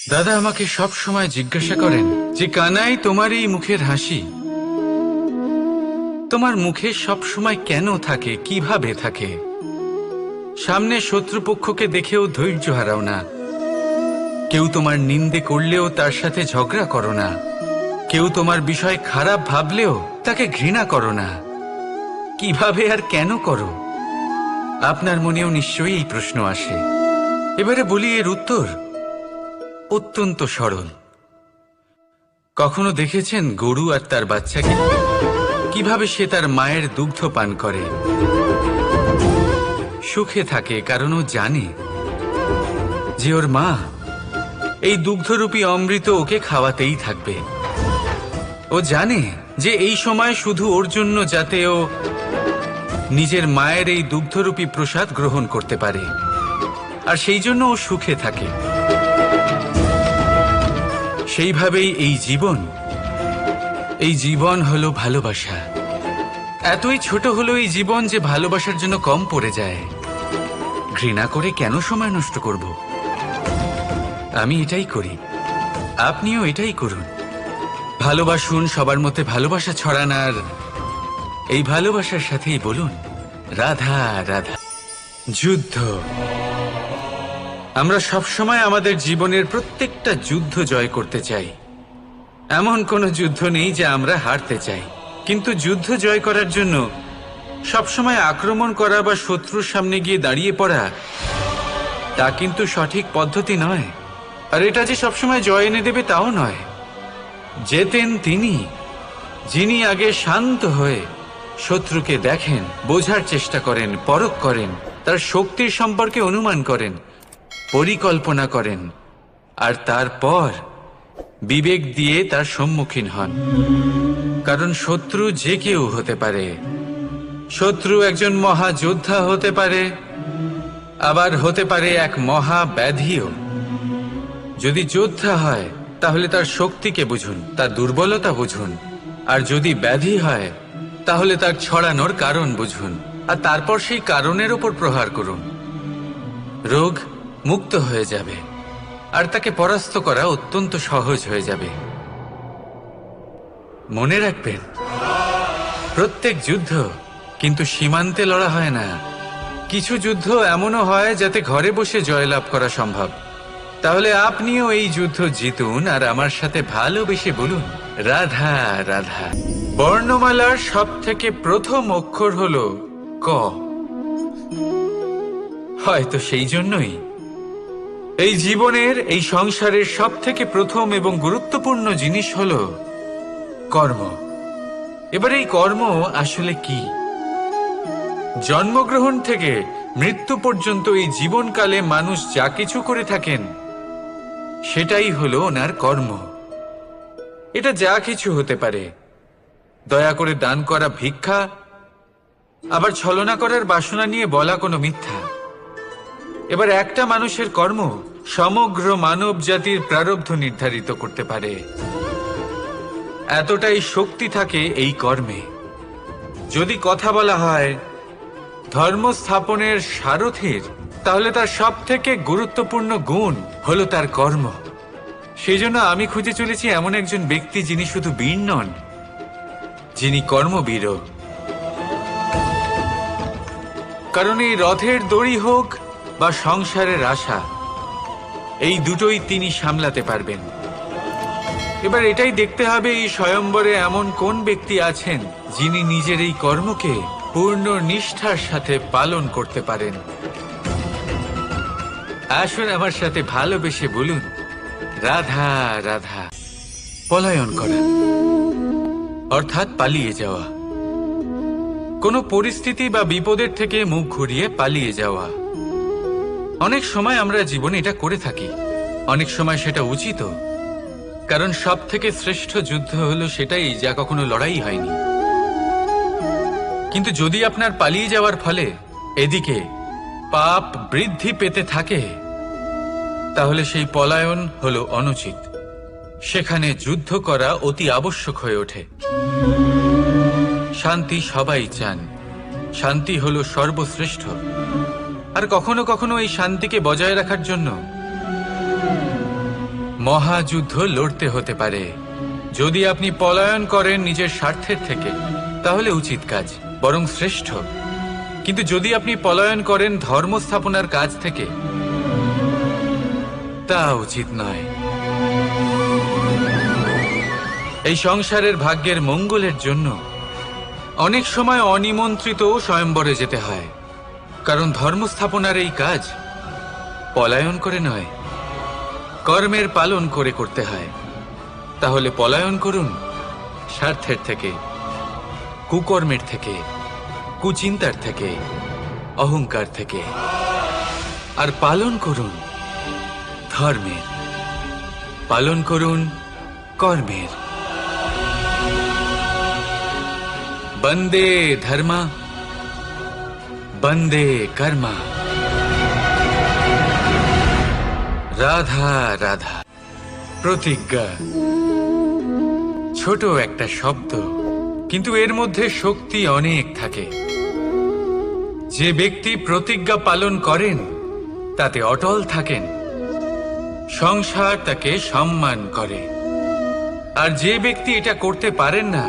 দাদা আমাকে সব সময় জিজ্ঞাসা করেন যে কানাই, তোমার এই মুখের হাসি, তোমার মুখে সব সময় কেন থাকে, কিভাবে থাকে? সামনে শত্রুপক্ষকে দেখেও ধৈর্য হারাও না, কেউ তোমার নিন্দে করলেও তার সাথে ঝগড়া করো না, কেউ তোমার বিষয় খারাপ ভাবলেও তাকে ঘৃণা করো না। কিভাবে আর কেন করো? আপনার মনেও নিশ্চয়ই এই প্রশ্ন আসে। এবারে বলি, এর উত্তর অত্যন্ত সরল। কখনো দেখেছেন গরু আর তার বাচ্চাকে কিভাবে সে তার মায়ের দুগ্ধ পান করে? সুখে থাকে, কারণ ও জানে যে ওর মা এই দুগ্ধরূপী অমৃত ওকে খাওয়াতেই থাকবে। ও জানে যে এই সময় শুধু ওর জন্য, যাতে ও নিজের মায়ের এই দুগ্ধরূপী প্রসাদ গ্রহণ করতে পারে, আর সেই জন্য ও সুখে থাকে। সেইভাবেই এই জীবন হলো ভালোবাসা। এতই ছোট হলো এই জীবন যে ভালোবাসার জন্য কম পড়ে যায়। ঘৃণা করে কেন সময় নষ্ট করব? আমি এটাই করি, আপনিও এটাই করুন। ভালোবাসুন, সবার মধ্যে ভালোবাসা ছড়ান, আর এই ভালোবাসার সাথেই বলুন রাধা রাধা। যুদ্ধ। আমরা সবসময় আমাদের জীবনের প্রত্যেকটা যুদ্ধ জয় করতে চাই। এমন কোনো যুদ্ধ নেই যে আমরা হারতে চাই। কিন্তু যুদ্ধ জয় করার জন্য সবসময় আক্রমণ করা বা শত্রুর সামনে গিয়ে দাঁড়িয়ে পড়া, তা কিন্তু সঠিক পদ্ধতি নয়। আর এটা যে সবসময় জয় এনে দেবে তাও নয়। জেতেন তিনি, যিনি আগে শান্ত হয়ে শত্রুকে দেখেন, বোঝার চেষ্টা করেন, পরখ করেন, তার শক্তির সম্পর্কে অনুমান করেন, পরিকল্পনা করেন, আর তারপর বিবেক দিয়ে তার সম্মুখীন হন। কারণ শত্রু যে কেউ হতে পারে। শত্রু একজন মহাযোদ্ধা হতে পারে, আবার হতে পারে এক মহাব্যাধিও। যদি যোদ্ধা হয় তাহলে তার শক্তিকে বুঝুন, তার দুর্বলতা বুঝুন। আর যদি ব্যাধি হয় তাহলে তার ছড়ানোর কারণ বুঝুন, আর তারপর সেই কারণের ওপর প্রহার করুন। রোগ মুক্ত হয়ে যাবে, আর তাকে পরাস্ত করা অত্যন্ত সহজ হয়ে যাবে। মনে রাখবেন, প্রত্যেক যুদ্ধ কিন্তু সীমান্তে লড়া হয় না। কিছু যুদ্ধ এমনও হয় যাতে ঘরে বসে জয়লাভ করা সম্ভব। তাহলে আপনিও এই যুদ্ধ জিতুন, আর আমার সাথে ভালোবেসে বলুন রাধা রাধা। বর্ণমালার সব থেকে প্রথম অক্ষর হলো ক। হয়তো সেই জন্যই এই জীবনের, এই সংসারের সব থেকে প্রথম এবং গুরুত্বপূর্ণ জিনিস হলো কর্ম। এবার এই কর্ম আসলে কি? জন্মগ্রহণ থেকে মৃত্যু পর্যন্ত এই জীবনকালে মানুষ যা কিছু করে থাকেন সেটাই হলো ওনার কর্ম। এটা যা কিছু হতে পারে। দয়া করে দান করা ভিক্ষা, আবার ছলনা করার বাসনা নিয়ে বলা কোনো মিথ্যা। এবার একটা মানুষের কর্ম সমগ্র মানব জাতির প্রারব্ধ নির্ধারিত করতে পারে। এতটাই শক্তি থাকে এই কর্মে। যদি কথা বলা হয় ধর্ম স্থাপনের সারথীর, তাহলে তার সব থেকে গুরুত্বপূর্ণ গুণ হলো তার কর্ম। সেই জন্য আমি খুঁজে চলেছি এমন একজন ব্যক্তি যিনি শুধু বীর নন, যিনি কর্মবীরও। কারণ এই রথের দড়ি হোক বা সংসারের আশা, এই দুটোই তিনি সামলাতে পারবেন। এবার এটাই দেখতে হবে এই স্বয়ম্বরে এমন কোন ব্যক্তি আছেন যিনি নিজের এই কর্মকে পূর্ণ নিষ্ঠার সাথে পালন করতে পারেন। আসুন আমার সাথে ভালোবেসে বলুন রাধা রাধা। পলায়ন করা অর্থাৎ পালিয়ে যাওয়া, কোনো পরিস্থিতি বা বিপদের থেকে মুখ ঘুরিয়ে পালিয়ে যাওয়া। অনেক সময় আমরা জীবনে এটা করে থাকি, অনেক সময় সেটা উচিত, কারণ সব থেকে শ্রেষ্ঠ যুদ্ধ হলো সেটাই যা কখনো লড়াই হয়নি। কিন্তু যদি আপনার পালিয়ে যাওয়ার ফলে এদিকে পাপ বৃদ্ধি পেতে থাকে, তাহলে সেই পলায়ন হলো অনুচিত। সেখানে যুদ্ধ করা অতি আবশ্যক হয়ে ওঠে। শান্তি সবাই চান, শান্তি হলো সর্বশ্রেষ্ঠ। আর কখনো কখনো এই শান্তিকে বজায় রাখার জন্য মহাযুদ্ধ লড়তে হতে পারে। যদি আপনি পলায়ন করেন নিজের স্বার্থের থেকে, তাহলে উচিত কাজ, বরং শ্রেষ্ঠ। কিন্তু যদি আপনি পলায়ন করেন ধর্ম স্থাপনার কাজ থেকে, তা উচিত নয়। এই সংসারের ভাগ্যের মঙ্গলের জন্য অনেক সময় অনিমন্ত্রিত স্বয়ম্বরে যেতে হয়, কারণ ধর্ম স্থাপনার এই কাজ পলায়ন করে নয়, কর্মের পালন করে করতে হয়। তাহলে পলায়ন করুন স্বার্থের থেকে, কুকর্মের থেকে, কুচিন্তার থেকে, অহংকার থেকে, আর পালন করুন ধর্মের, পালন করুন কর্মের। বন্দে ধর্মা, বন্দে কর্মা। রাধা রাধা। প্রতিজ্ঞা ছোট একটা শব্দ, কিন্তু এর মধ্যে শক্তি অনেক থাকে। যে ব্যক্তি প্রতিজ্ঞা পালন করেন তাতে অটল থাকেন, সংসার তাকে সম্মান করে। আর যে ব্যক্তি এটা করতে পারেন না,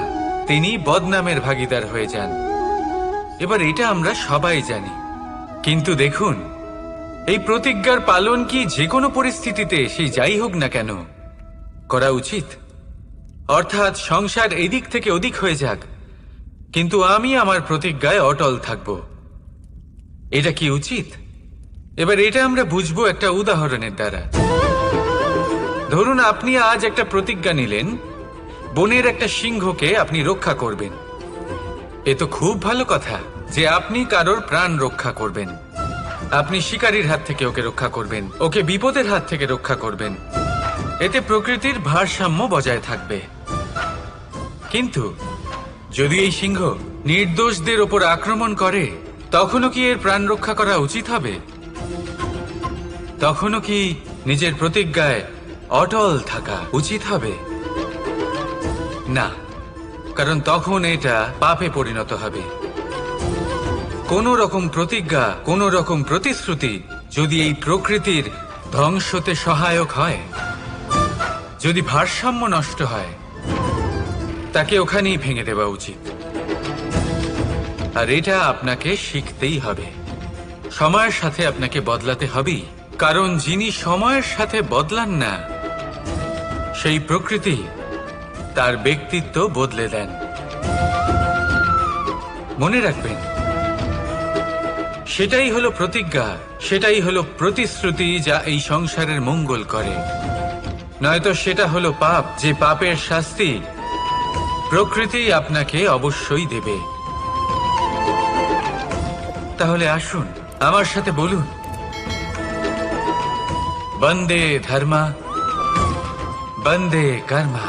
তিনি বদনামের ভাগীদার হয়ে যান। এবার এটা আমরা সবাই জানি, কিন্তু দেখুন, এই প্রতিজ্ঞার পালন কি যে কোনো পরিস্থিতিতে, সেই যাই হোক না কেন, করা উচিত? অর্থাৎ সংসার এদিক থেকে ওদিক হয়ে যাক, কিন্তু আমি আমার প্রতিজ্ঞায় অটল থাকব, এটা কি উচিত? এবার এটা আমরা বুঝবো একটা উদাহরণের দ্বারা। ধরুন আপনি আজ একটা প্রতিজ্ঞা নিলেন, বনের একটা সিংহকে আপনি রক্ষা করবেন। এ তো খুব ভালো কথা যে আপনি কারোর প্রাণ রক্ষা করবেন। আপনি শিকারীর হাত থেকে ওকে রক্ষা করবেন, ওকে বিপদের হাত থেকে রক্ষা করবেন। এতে প্রকৃতির ভারসাম্য বজায় থাকবে। কিন্তু যদি এই সিংহ নির্দোষদের ওপর আক্রমণ করে, তখনও কি এর প্রাণ রক্ষা করা উচিত হবে? তখনও কি নিজের প্রতিজ্ঞায় অটল থাকা উচিত হবে? না, কারণ তখন এটা পাপে পরিণত হবে। কোন রকম প্রতিজ্ঞা, কোন রকম প্রতিশ্রুতি যদি এই প্রকৃতির ধ্বংসতে সহায়ক হয়, যদি ভারসাম্য নষ্ট হয়, তাকে ওখানেই ভেঙে দেওয়া উচিত। আর এটা আপনাকে শিখতেই হবে, সময়ের সাথে আপনাকে বদলাতে হবেই। কারণ যিনি সময়ের সাথে বদলান না, সেই প্রকৃতি তার ব্যক্তিত্ব বদলে দেন। মনে রাখবেন, সেটাই হলো প্রতিজ্ঞা, সেটাই হলো প্রতিশ্রুতি যা এই সংসারের মঙ্গল করে। নয়তো সেটা হলো পাপ, যে পাপের শাস্তি প্রকৃতি আপনাকে অবশ্যই দেবে। তাহলে আসুন আমার সাথে বলুন, বন্দে ধর্মা, বন্দে কর্মা।